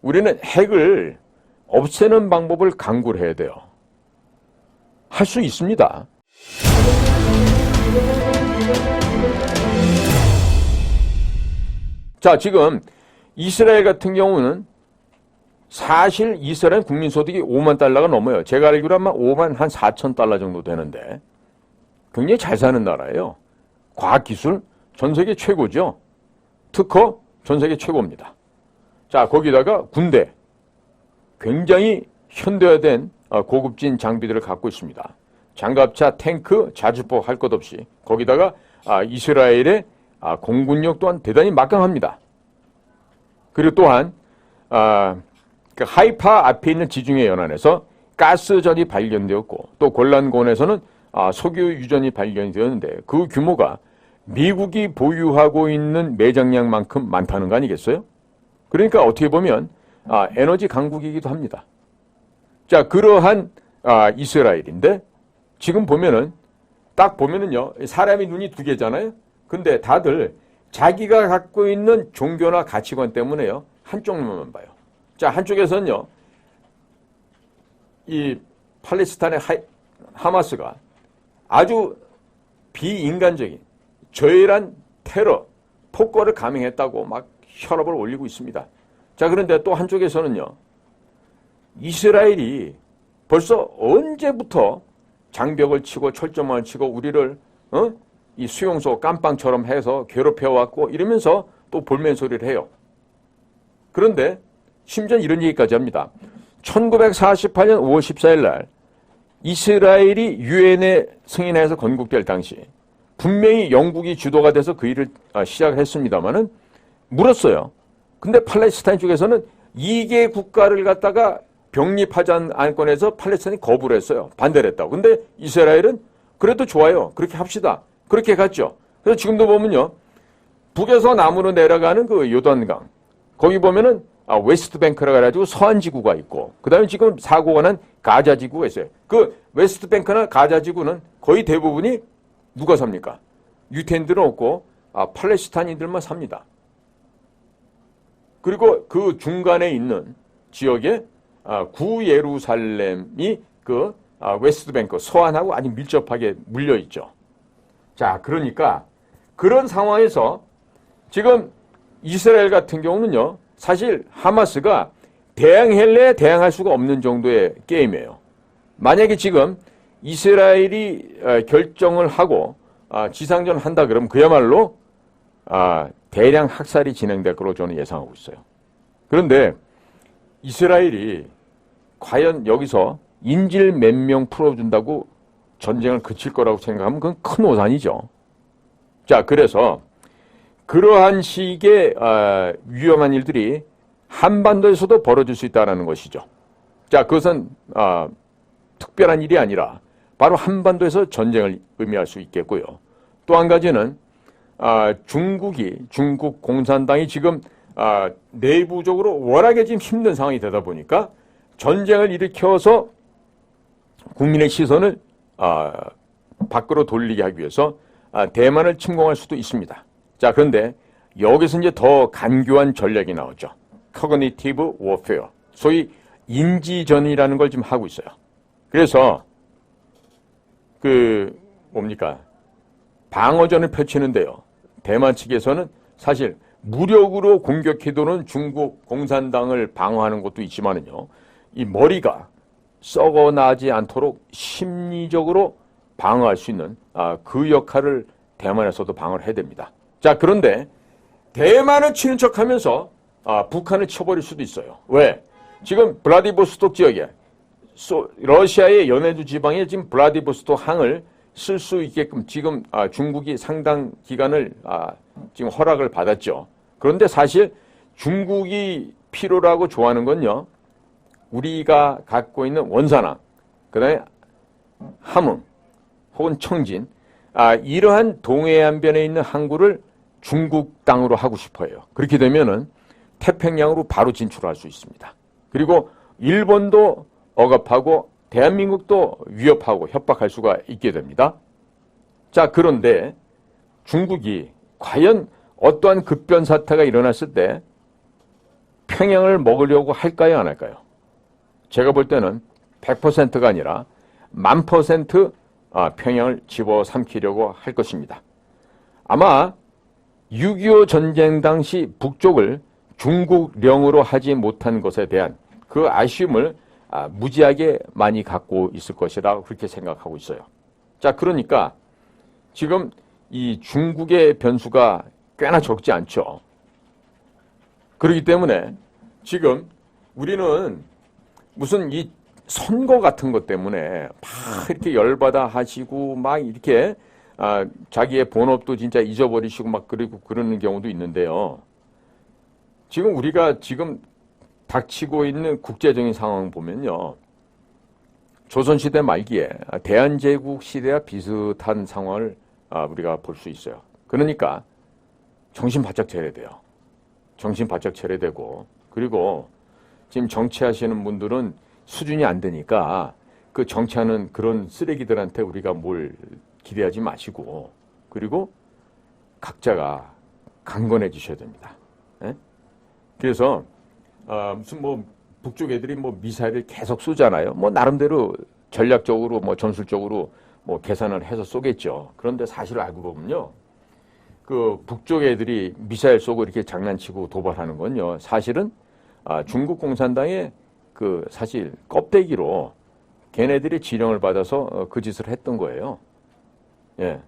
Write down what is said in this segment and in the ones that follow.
우리는 핵을 없애는 방법을 강구를 해야 돼요. 할 수 있습니다. 자, 지금 이스라엘 같은 경우는 사실 이스라엘 국민소득이 5만 달러가 넘어요. 제가 알기로 아마 5만 한 4천 달러 정도 되는데 굉장히 잘 사는 나라예요. 과학기술 전 세계 최고죠. 특허 전 세계 최고입니다. 자, 거기다가 군대 굉장히 현대화된 고급진 장비들을 갖고 있습니다. 장갑차, 탱크, 자주포 할 것 없이 거기다가 이스라엘의 공군력 또한 대단히 막강합니다. 그리고 또한 그 하이파 앞에 있는 지중해 연안에서 가스전이 발견되었고 또 골란고원에서는 석유 유전이 발견되었는데 그 규모가 미국이 보유하고 있는 매장량만큼 많다는 거 아니겠어요? 그러니까 어떻게 보면 에너지 강국이기도 합니다. 자, 그러한 이스라엘인데 지금 보면은 딱 보면은요 사람이 눈이 두 개잖아요. 근데 다들 자기가 갖고 있는 종교나 가치관 때문에요 한쪽만 봐요. 자, 한쪽에서는요 이 팔레스타인의 하마스가 아주 비인간적인 저열한 테러, 폭거를 감행했다고 막 혈압을 올리고 있습니다. 자, 그런데 또 한쪽에서는요 이스라엘이 벌써 언제부터 장벽을 치고 철조망을 치고 우리를 이 수용소 깜빵처럼 해서 괴롭혀왔고 이러면서 또 볼멘 소리를 해요. 그런데 심지어 이런 얘기까지 합니다. 1948년 5월 14일 날 이스라엘이 유엔에 승인해서 건국될 당시 분명히 영국이 주도가 돼서 그 일을 시작했습니다마는 물었어요. 근데 팔레스타인 쪽에서는 2개 국가를 갖다가 병립하자는 안건에서 팔레스타인이 거부를 했어요. 반대를 했다고. 근데 이스라엘은 그래도 좋아요. 그렇게 합시다. 그렇게 갔죠. 그래서 지금도 보면요. 북에서 남으로 내려가는 그 요단강. 거기 보면은 웨스트뱅크라 그래가지고 서안지구가 있고 그 다음에 지금 사고가 난 가자지구가 있어요. 그 웨스트뱅크나 가자지구는 거의 대부분이 누가 삽니까? 유태인들은 없고 팔레스타인들만 삽니다. 그리고 그 중간에 있는 지역에 구예루살렘이 그 웨스트뱅크 서안하고 아주 밀접하게 물려있죠. 자, 그러니까 그런 상황에서 지금 이스라엘 같은 경우는요 사실 하마스가 대항할래 대항할 수가 없는 정도의 게임이에요. 만약에 지금 이스라엘이 결정을 하고 지상전 한다 그러면 그야말로 대량 학살이 진행될 거로 저는 예상하고 있어요. 그런데 이스라엘이 과연 여기서 인질 몇 명 풀어준다고 전쟁을 그칠 거라고 생각하면 그건 큰 오산이죠. 자, 그래서 그러한 식의 위험한 일들이 한반도에서도 벌어질 수 있다는 것이죠. 자, 그것은 특별한 일이 아니라 바로 한반도에서 전쟁을 의미할 수 있겠고요. 또 한 가지는 중국 공산당이 지금 내부적으로 워낙에 지금 힘든 상황이 되다 보니까 전쟁을 일으켜서 국민의 시선을 밖으로 돌리게 하기 위해서 대만을 침공할 수도 있습니다. 자, 그런데 여기서 이제 더 간교한 전략이 나오죠. Cognitive Warfare. 소위 인지전이라는 걸 지금 하고 있어요. 그래서 방어전을 펼치는데요. 대만 측에서는 사실 무력으로 공격해도는 중국 공산당을 방어하는 것도 있지만은요. 이 머리가 썩어나지 않도록 심리적으로 방어할 수 있는 그 역할을 대만에서도 방어를 해야 됩니다. 자, 그런데 대만을 치는 척하면서 북한을 쳐버릴 수도 있어요. 왜? 지금 블라디보스톡 지역에 러시아의 연해주 지방에 지금 블라디보스톡 항을 쓸 수 있게끔 지금 중국이 상당 기간을 지금 허락을 받았죠. 그런데 사실 중국이 필요로 하고 좋아하는 건요. 우리가 갖고 있는 원산항, 그 다음에 함흥 혹은 청진, 이러한 동해안변에 있는 항구를 중국 땅으로 하고 싶어요. 그렇게 되면은 태평양으로 바로 진출할 수 있습니다. 그리고 일본도 억압하고 대한민국도 위협하고 협박할 수가 있게 됩니다. 자, 그런데 중국이 과연 어떠한 급변 사태가 일어났을 때 평양을 먹으려고 할까요, 안 할까요? 제가 볼 때는 100%가 아니라 1000% 평양을 집어삼키려고 할 것입니다. 아마 6.25 전쟁 당시 북쪽을 중국령으로 하지 못한 것에 대한 그 아쉬움을 무지하게 많이 갖고 있을 것이라 그렇게 생각하고 있어요. 자, 그러니까 지금 이 중국의 변수가 꽤나 적지 않죠. 그렇기 때문에 지금 우리는 무슨 이 선거 같은 것 때문에 막 이렇게 열받아 하시고 막 이렇게 자기의 본업도 진짜 잊어버리시고 막 그리고 그러는 경우도 있는데요. 지금 우리가 지금 닥치고 있는 국제적인 상황 보면요. 조선시대 말기에 대한제국 시대와 비슷한 상황을 우리가 볼 수 있어요. 그러니까 정신 바짝 차려야 돼요. 정신 바짝 차려야 되고, 그리고 지금 정치하시는 분들은 수준이 안 되니까 그 정치하는 그런 쓰레기들한테 우리가 뭘 기대하지 마시고, 그리고 각자가 강건해지셔야 됩니다. 예? 그래서 무슨 뭐 북쪽 애들이 뭐 미사일을 계속 쏘잖아요. 뭐 나름대로 전략적으로 뭐 전술적으로 뭐 계산을 해서 쏘겠죠. 그런데 사실 알고 보면요, 그 북쪽 애들이 미사일 쏘고 이렇게 장난치고 도발하는 건요, 사실은 중국 공산당의 그 사실 껍데기로 걔네들이 지령을 받아서 그 짓을 했던 거예요. 예.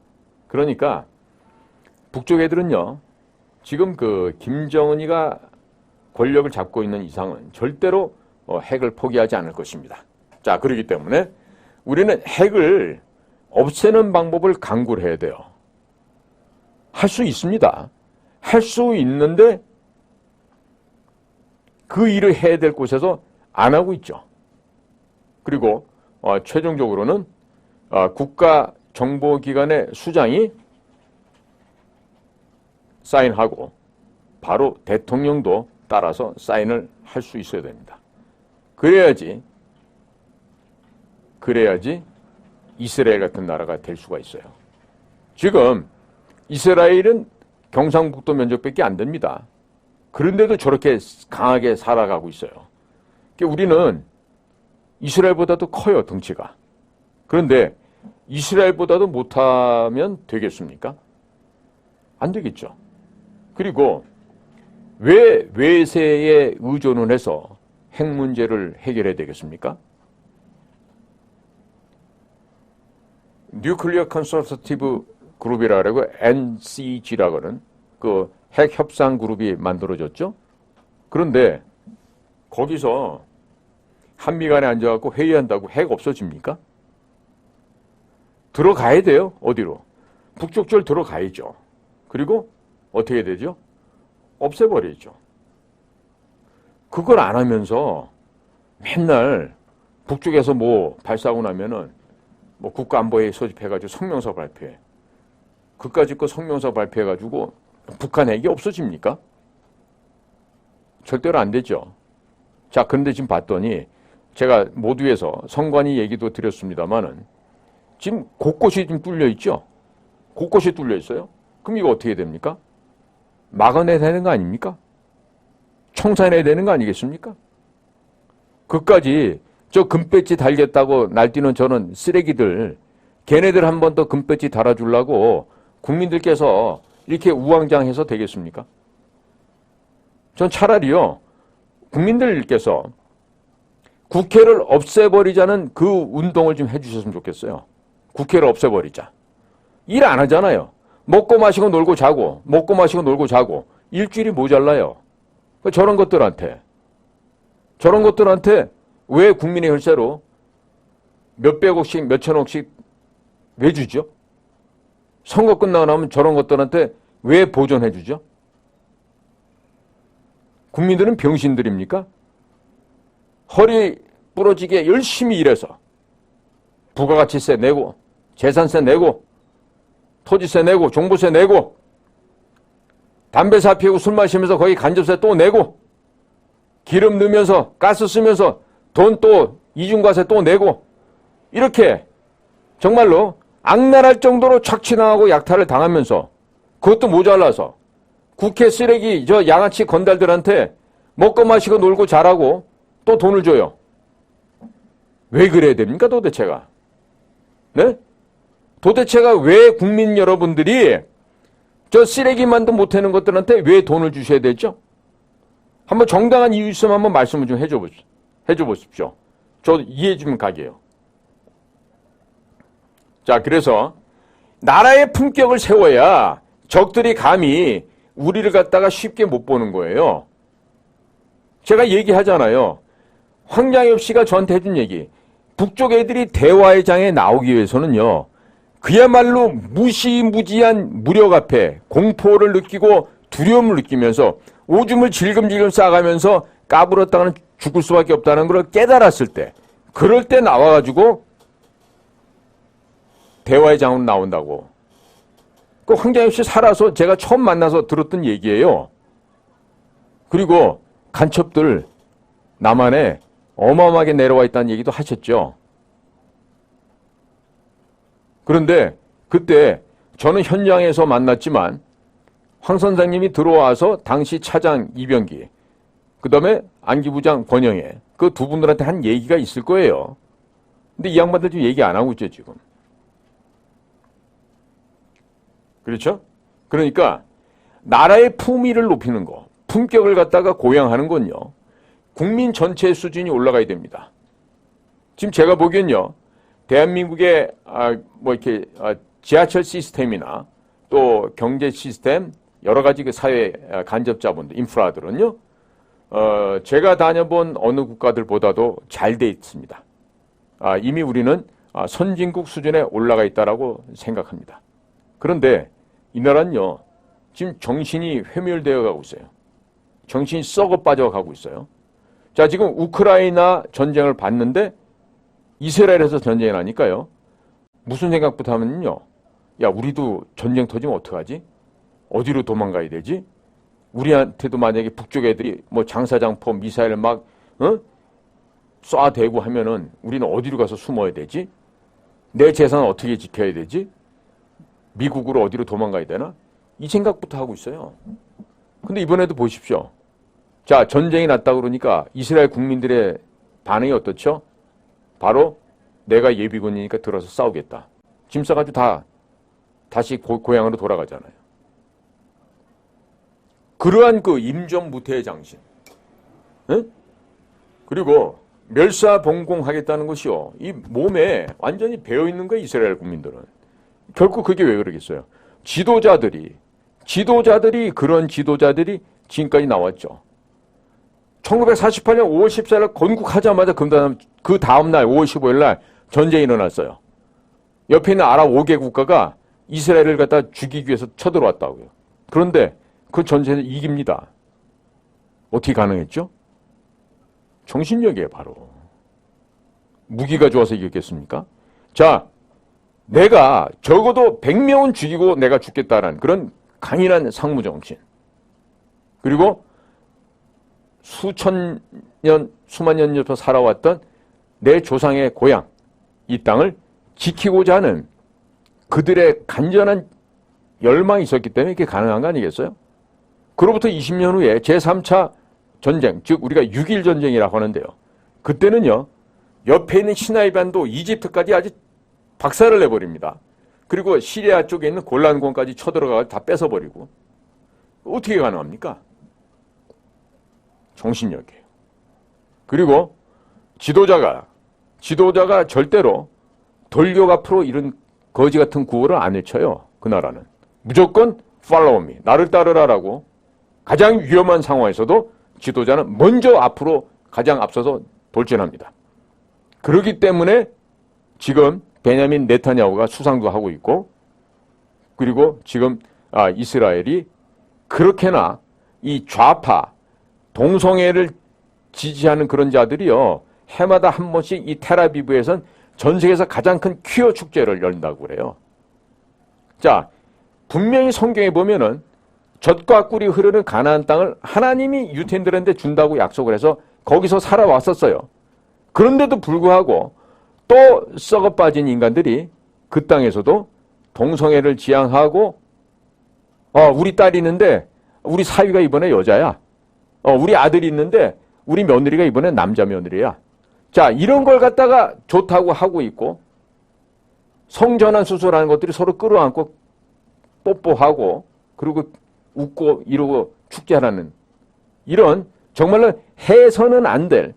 그러니까 북쪽 애들은요, 지금 그 김정은이가 권력을 잡고 있는 이상은 절대로 핵을 포기하지 않을 것입니다. 자, 그렇기 때문에 우리는 핵을 없애는 방법을 강구를 해야 돼요. 할 수 있습니다. 할 수 있는데 그 일을 해야 될 곳에서 안 하고 있죠. 그리고 최종적으로는 국가정보기관의 수장이 사인하고 바로 대통령도 따라서 사인을 할 수 있어야 됩니다. 그래야지 이스라엘 같은 나라가 될 수가 있어요. 지금 이스라엘은 경상북도 면적밖에 안 됩니다. 그런데도 저렇게 강하게 살아가고 있어요. 우리는 이스라엘보다도 커요, 덩치가. 그런데 이스라엘보다도 못하면 되겠습니까? 안 되겠죠. 그리고 왜 외세에 의존을 해서 핵 문제를 해결해야 되겠습니까? 뉴클리어 컨설터티브 그룹이라고 NCG라고는 그 핵 협상 그룹이 만들어졌죠. 그런데 거기서 한미 간에 앉아갖고 회의한다고 핵 없어집니까? 들어가야 돼요. 어디로? 북쪽절 들어가야죠. 그리고 어떻게 되죠? 없애버리죠. 그걸 안 하면서 맨날 북쪽에서 뭐 발사하고 나면은 뭐 국가안보회의 소집해가지고 성명서 발표해. 그까짓 거 성명서 발표해가지고 북한 핵이 없어집니까? 절대로 안 되죠. 자, 그런데 지금 봤더니 제가 모두에서 성관이 얘기도 드렸습니다만은 지금 곳곳이 좀 뚫려 있죠? 곳곳이 뚫려 있어요? 그럼 이거 어떻게 됩니까? 막아내야 되는 거 아닙니까? 청산해야 되는 거 아니겠습니까? 그까지 저 금배지 달겠다고 날뛰는 저는 쓰레기들, 걔네들 한 번 더 금배지 달아주려고 국민들께서 이렇게 우왕좌왕해서 되겠습니까? 전 차라리요, 국민들께서 국회를 없애버리자는 그 운동을 좀 해주셨으면 좋겠어요. 국회를 없애버리자. 일 안 하잖아요. 먹고 마시고 놀고 자고, 먹고 마시고 놀고 자고, 일주일이 모자라요. 저런 것들한테 왜 국민의 혈세로 몇백억씩, 몇천억씩 왜 주죠? 선거 끝나고 나면 저런 것들한테 왜 보존해 주죠? 국민들은 병신들입니까? 허리 부러지게 열심히 일해서 부가가치세 내고, 재산세 내고, 토지세 내고, 종부세 내고, 담배 사 피우고 술 마시면서 거기 간접세 또 내고, 기름 넣으면서 가스 쓰면서 돈 또 이중과세 또 내고, 이렇게 정말로 악랄할 정도로 착취당하고 약탈을 당하면서 그것도 모자라서 국회 쓰레기 저 양아치 건달들한테 먹고 마시고 놀고 잘하고 또 돈을 줘요. 왜 그래야 됩니까 도대체가? 네? 도대체가 왜 국민 여러분들이 저 쓰레기만도 못하는 것들한테 왜 돈을 주셔야 되죠? 한번 정당한 이유 있으면 한번 말씀을 좀 해줘 보십시오. 저 이해해 주면 가게요. 자, 그래서 나라의 품격을 세워야 적들이 감히 우리를 갖다가 쉽게 못 보는 거예요. 제가 얘기하잖아요. 황장엽 씨가 저한테 해준 얘기. 북쪽 애들이 대화의 장에 나오기 위해서는요. 그야말로 무시무지한 무력 앞에 공포를 느끼고 두려움을 느끼면서 오줌을 질금질금 싸가면서 까불었다가는 죽을 수밖에 없다는 걸 깨달았을 때, 그럴 때 나와가지고 대화의 장으로 나온다고. 그 황장엽 씨 살아서 제가 처음 만나서 들었던 얘기예요. 그리고 간첩들 남한에 어마어마하게 내려와 있다는 얘기도 하셨죠. 그런데 그때 저는 현장에서 만났지만 황 선생님이 들어와서 당시 차장 이병기, 그 다음에 안기부장 권영애, 그 두 분들한테 한 얘기가 있을 거예요. 근데 이 양반들 지금 얘기 안 하고 있죠, 지금. 그렇죠? 그러니까 나라의 품위를 높이는 거, 품격을 갖다가 고양하는 건요. 국민 전체의 수준이 올라가야 됩니다. 지금 제가 보기엔요. 대한민국의 이렇게 지하철 시스템이나 또 경제 시스템, 여러 가지 그 사회 간접 자본들, 인프라들은요. 제가 다녀본 어느 국가들보다도 잘 돼 있습니다. 이미 우리는 선진국 수준에 올라가 있다라고 생각합니다. 그런데 이 나라는요. 지금 정신이 회멸되어 가고 있어요. 정신이 썩어 빠져가고 있어요. 자, 지금 우크라이나 전쟁을 봤는데 이스라엘에서 전쟁이 나니까요. 무슨 생각부터 하면요. 야, 우리도 전쟁 터지면 어떡하지? 어디로 도망가야 되지? 우리한테도 만약에 북쪽 애들이 뭐 장사장포 미사일 막 쏴대고 하면은 우리는 어디로 가서 숨어야 되지? 내 재산 어떻게 지켜야 되지? 미국으로 어디로 도망가야 되나? 이 생각부터 하고 있어요. 근데 이번에도 보십시오. 자, 전쟁이 났다 그러니까 이스라엘 국민들의 반응이 어떻죠? 바로 내가 예비군이니까 들어서 싸우겠다. 짐 싸가지고 다시 고향으로 돌아가잖아요. 그러한 그 임전무태의 장신. 에? 그리고 멸사봉공하겠다는 것이요. 이 몸에 완전히 배어있는 거예요. 이스라엘 국민들은. 결국 그게 왜 그러겠어요? 지도자들이 그런 지도자들이 지금까지 나왔죠. 1948년 5월 14일 건국하자마자 그 다음날 5월 15일 날 전쟁이 일어났어요. 옆에 있는 아랍 5개 국가가 이스라엘을 갖다 죽이기 위해서 쳐들어왔다고요. 그런데 그 전쟁을 이깁니다. 어떻게 가능했죠? 정신력이에요, 바로. 무기가 좋아서 이겼겠습니까? 자, 내가 적어도 100명은 죽이고 내가 죽겠다라는 그런 강인한 상무정신. 그리고 수만 년 옆에서 살아왔던 내 조상의 고향, 이 땅을 지키고자 하는 그들의 간절한 열망이 있었기 때문에 이게 가능한 거 아니겠어요? 그로부터 20년 후에 제3차 전쟁, 즉 우리가 6.1 전쟁이라고 하는데요. 그때는요. 옆에 있는 시나이 반도 이집트까지 아주 박살을 내버립니다. 그리고 시리아 쪽에 있는 골란공까지 쳐들어가서 다 뺏어버리고. 어떻게 가능합니까? 정신력이에요. 그리고 지도자가 절대로 돌격 앞으로 이런 거지 같은 구호를 안 외쳐요. 그 나라는. 무조건 follow me. 나를 따르라라고 가장 위험한 상황에서도 지도자는 먼저 앞으로 가장 앞서서 돌진합니다. 그렇기 때문에 지금 베냐민 네타냐후가 수상도 하고 있고 그리고 지금 이스라엘이 그렇게나 이 좌파 동성애를 지지하는 그런 자들이요. 해마다 한 번씩 이 텔아비브에선 전 세계에서 가장 큰 퀴어 축제를 열린다고 그래요. 자, 분명히 성경에 보면은 젖과 꿀이 흐르는 가나안 땅을 하나님이 유태인들한테 준다고 약속을 해서 거기서 살아왔었어요. 그런데도 불구하고 또 썩어 빠진 인간들이 그 땅에서도 동성애를 지향하고 우리 딸이 있는데 우리 사위가 이번에 여자야. 우리 아들이 있는데 우리 며느리가 이번에 남자 며느리야. 자, 이런 걸 갖다가 좋다고 하고 있고 성전환 수술하는 것들이 서로 끌어안고 뽀뽀하고 그리고 웃고 이러고 축제하는 이런 정말로 해서는 안 될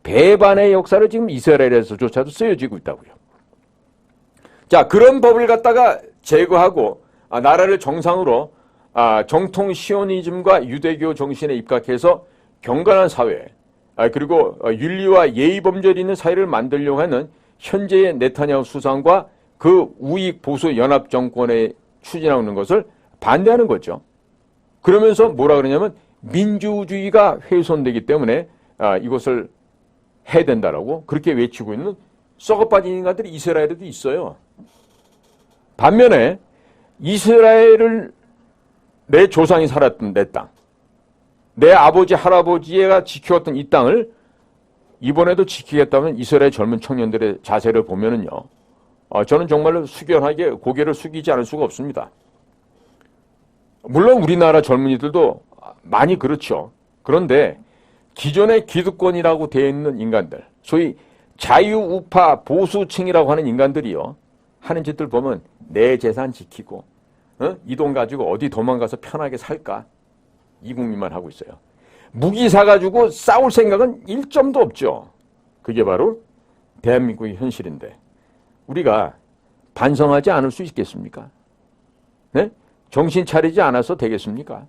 배반의 역사를 지금 이스라엘에서조차도 쓰여지고 있다고요. 자, 그런 법을 갖다가 제거하고 나라를 정상으로 정통 시오니즘과 유대교 정신에 입각해서 경건한 사회 그리고 윤리와 예의 범절이 있는 사회를 만들려고 하는 현재의 네타냐후 수상과 그 우익 보수 연합 정권에 추진하고 있는 것을 반대하는 거죠. 그러면서 뭐라 그러냐면 민주주의가 훼손되기 때문에 이것을 해야 된다라고 그렇게 외치고 있는 썩어빠진 인간들이 이스라엘에도 있어요. 반면에 이스라엘을 내 조상이 살았던 내 땅, 내 아버지 할아버지가 지켜왔던 이 땅을 이번에도 지키겠다면 이스라엘 젊은 청년들의 자세를 보면은요, 저는 정말로 숙연하게 고개를 숙이지 않을 수가 없습니다. 물론 우리나라 젊은이들도 많이 그렇죠. 그런데 기존의 기득권이라고 되어 있는 인간들, 소위 자유우파 보수층이라고 하는 인간들이요, 하는 짓들 보면 내 재산 지키고 이 돈 가지고 어디 도망가서 편하게 살까? 이 국민만 하고 있어요. 무기 사가지고 싸울 생각은 1점도 없죠. 그게 바로 대한민국의 현실인데 우리가 반성하지 않을 수 있겠습니까? 네? 정신 차리지 않아서 되겠습니까?